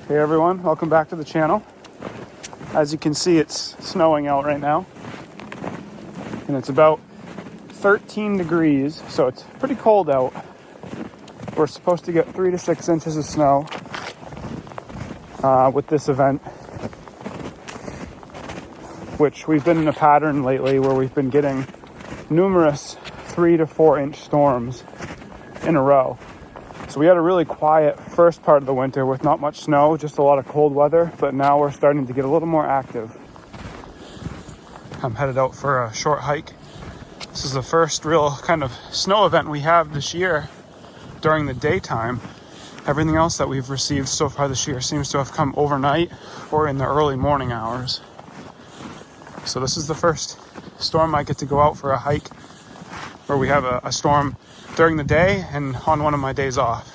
Hey everyone, welcome back to the channel. As you can see, it's snowing out right now. And it's about 13 degrees, so it's pretty cold out. We're supposed to get 3 to 6 inches of snow with this event, which we've been in a pattern lately where we've been getting numerous 3 to 4 inch storms in a row. So we had a really quiet first part of the winter with not much snow, just a lot of cold weather, but now we're starting to get a little more active. I'm headed out for a short hike. This is the first real kind of snow event we have this year during the daytime. Everything else that we've received so far this year seems to have come overnight or in the early morning hours. So this is the first storm I get to go out for a hike where we have a storm during the day and on one of my days off.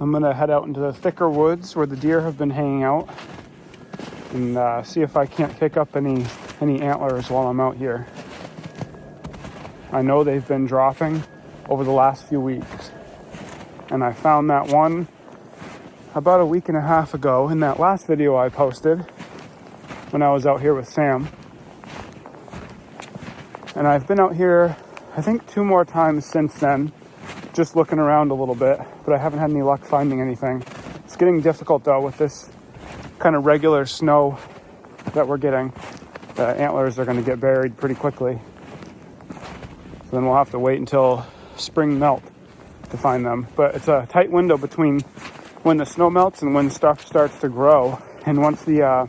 I'm gonna head out into the thicker woods where the deer have been hanging out and see if I can't pick up any antlers while I'm out here. I know they've been dropping over the last few weeks, and I found that one about a week and a half ago in that last video I posted when I was out here with Sam. And I've been out here I think 2 more times since then, just looking around a little bit, but I haven't had any luck finding anything. It's getting difficult though with this kind of regular snow that we're getting. The antlers are going to get buried pretty quickly. So then we'll have to wait until spring melt to find them. But it's a tight window between when the snow melts and when stuff starts to grow. And once the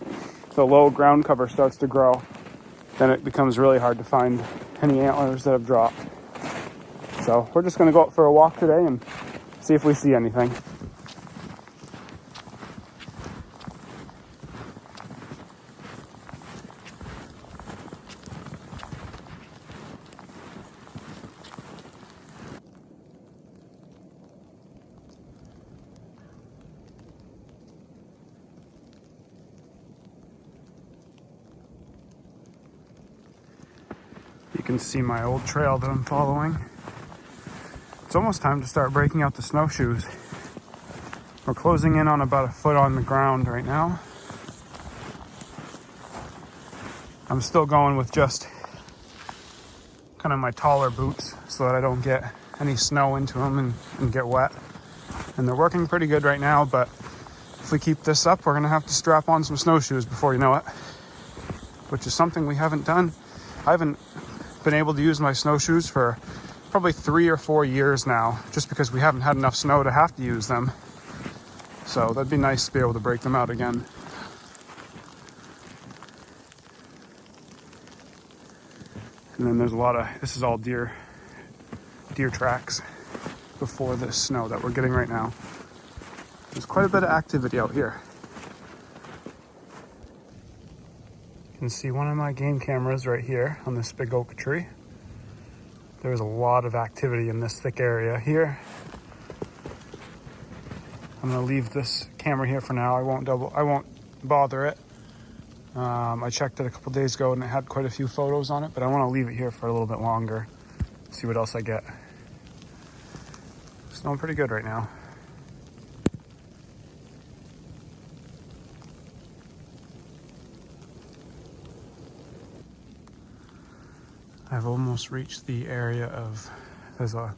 low ground cover starts to grow, then it becomes really hard to find any antlers that have dropped. So we're just going to go out for a walk today and see if we see anything. You can see my old trail that I'm following. It's almost time to start breaking out the snowshoes. We're closing in on about a foot on the ground right now. I'm still going with just kind of my taller boots so that I don't get any snow into them and get wet. And they're working pretty good right now, but if we keep this up, we're gonna have to strap on some snowshoes before you know it, which is something we haven't done. I haven't been able to use my snowshoes for probably 3 or 4 years now, just because we haven't had enough snow to have to use them. So that'd be nice to be able to break them out again. And then there's a lot of, this is all deer tracks before this snow that we're getting right now. There's quite a bit of activity out here. You can see one of my game cameras right here on this big oak tree. There's a lot of activity in this thick area here. I'm gonna leave this camera here for now. I won't bother it. I checked it a couple days ago and it had quite a few photos on it, but I want to leave it here for a little bit longer. See what else I get. Snowing pretty good right now. I've almost reached the area of, there's a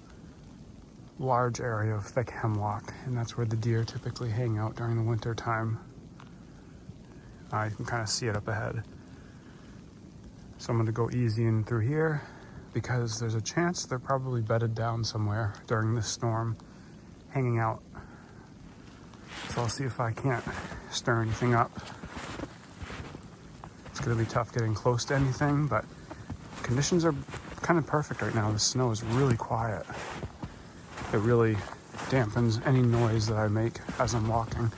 large area of thick hemlock, and that's where the deer typically hang out during the winter time. You can kind of see it up ahead. So I'm going to go easy in through here because there's a chance they're probably bedded down somewhere during this storm, hanging out. So I'll see if I can't stir anything up. It's going to be tough getting close to anything, but conditions are kind of perfect right now. The snow is really quiet. It really dampens any noise that I make as I'm walking.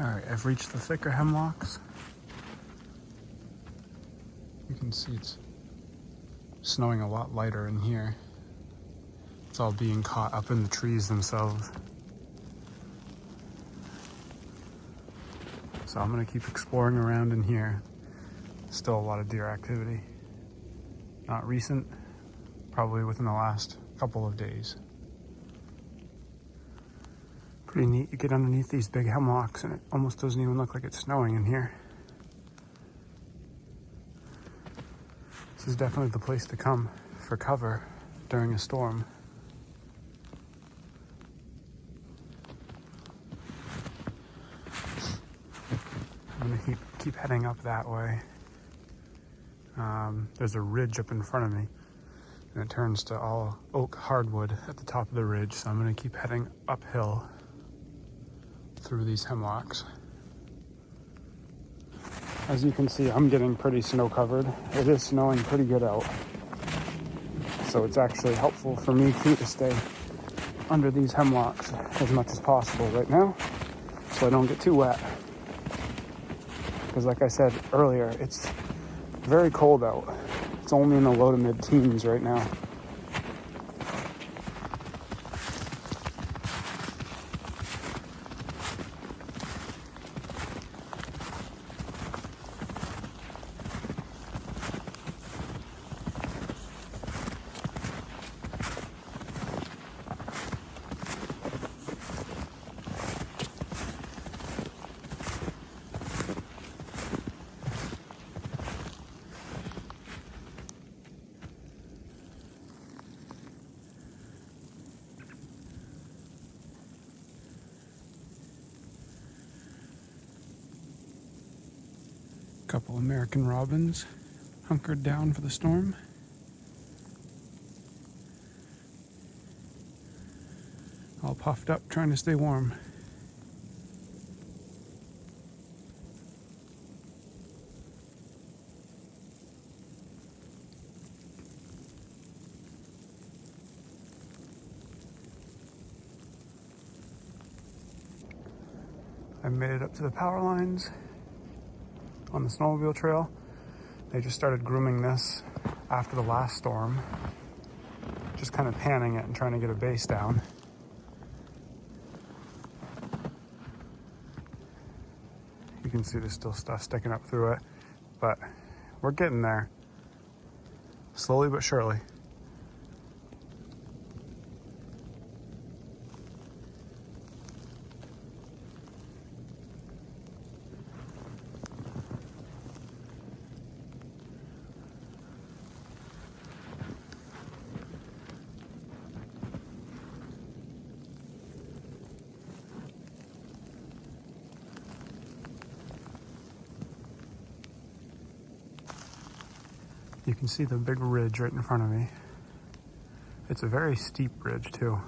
Alright, I've reached the thicker hemlocks. You can see it's snowing a lot lighter in here. It's all being caught up in the trees themselves. So I'm gonna keep exploring around in here. Still a lot of deer activity. Not recent, probably within the last couple of days. Pretty neat, you get underneath these big hemlocks and it almost doesn't even look like it's snowing in here. This is definitely the place to come for cover during a storm. I'm gonna keep heading up that way. There's a ridge up in front of me and it turns to all oak hardwood at the top of the ridge, so I'm gonna keep heading uphill through these hemlocks. As you can see, I'm getting pretty snow covered. It is snowing pretty good out. So it's actually helpful for me too to stay under these hemlocks as much as possible right now so I don't get too wet. Because like I said earlier, it's very cold out. It's only in the low to mid teens right now. Couple American robins hunkered down for the storm. All puffed up, trying to stay warm. I made it up to the power lines on the snowmobile trail. They just started grooming this after the last storm. Just kind of panning it and trying to get a base down. You can see there's still stuff sticking up through it, but we're getting there. Slowly but surely. You can see the big ridge right in front of me. It's a very steep ridge too,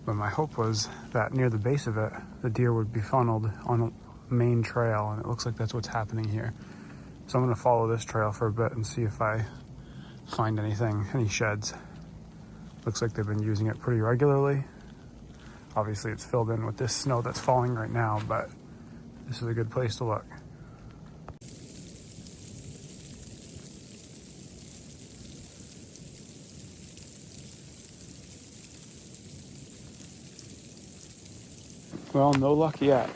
but my hope was that near the base of it, the deer would be funneled on a main trail, and it looks like that's what's happening here. So I'm gonna follow this trail for a bit and see if I find any sheds. Looks like they've been using it pretty regularly. Obviously it's filled in with this snow that's falling right now, but this is a good place to look. Well, no luck yet.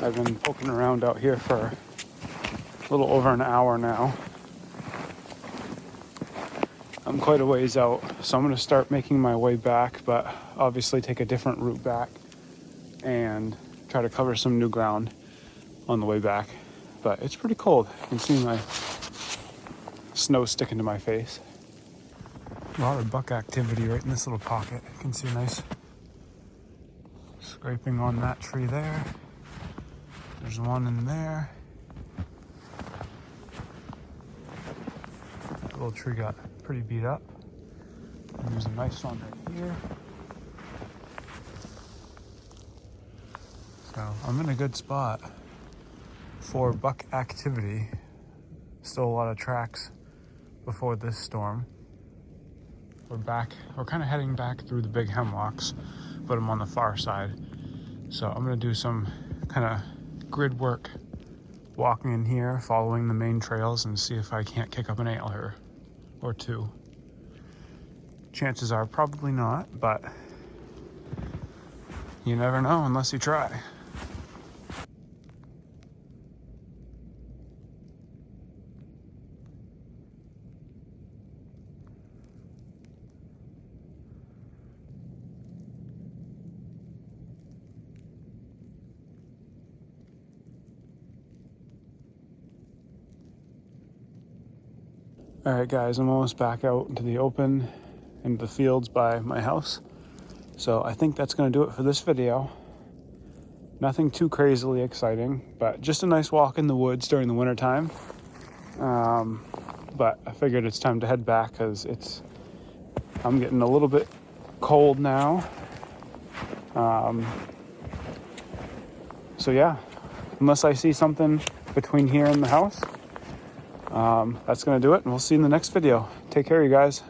I've been poking around out here for a little over an hour now. I'm quite a ways out, so I'm going to start making my way back, but obviously take a different route back and try to cover some new ground on the way back. But it's pretty cold. You can see my snow sticking to my face. A lot of buck activity right in this little pocket. You can see a nice scraping on that tree there. There's one in there. That little tree got pretty beat up. And there's a nice one right here. So I'm in a good spot for buck activity. Still a lot of tracks before this storm. We're kind of heading back through the big hemlocks, but I'm on the far side. So I'm gonna do some kind of grid work walking in here, following the main trails, and see if I can't kick up an antler or two. Chances are probably not, but you never know unless you try. All right, guys, I'm almost back out into the open, into the fields by my house. So I think that's going to do it for this video. Nothing too crazily exciting, but just a nice walk in the woods during the wintertime. But I figured it's time to head back because I'm getting a little bit cold now. So yeah, unless I see something between here and the house, that's going to do it, and we'll see you in the next video. Take care, you guys.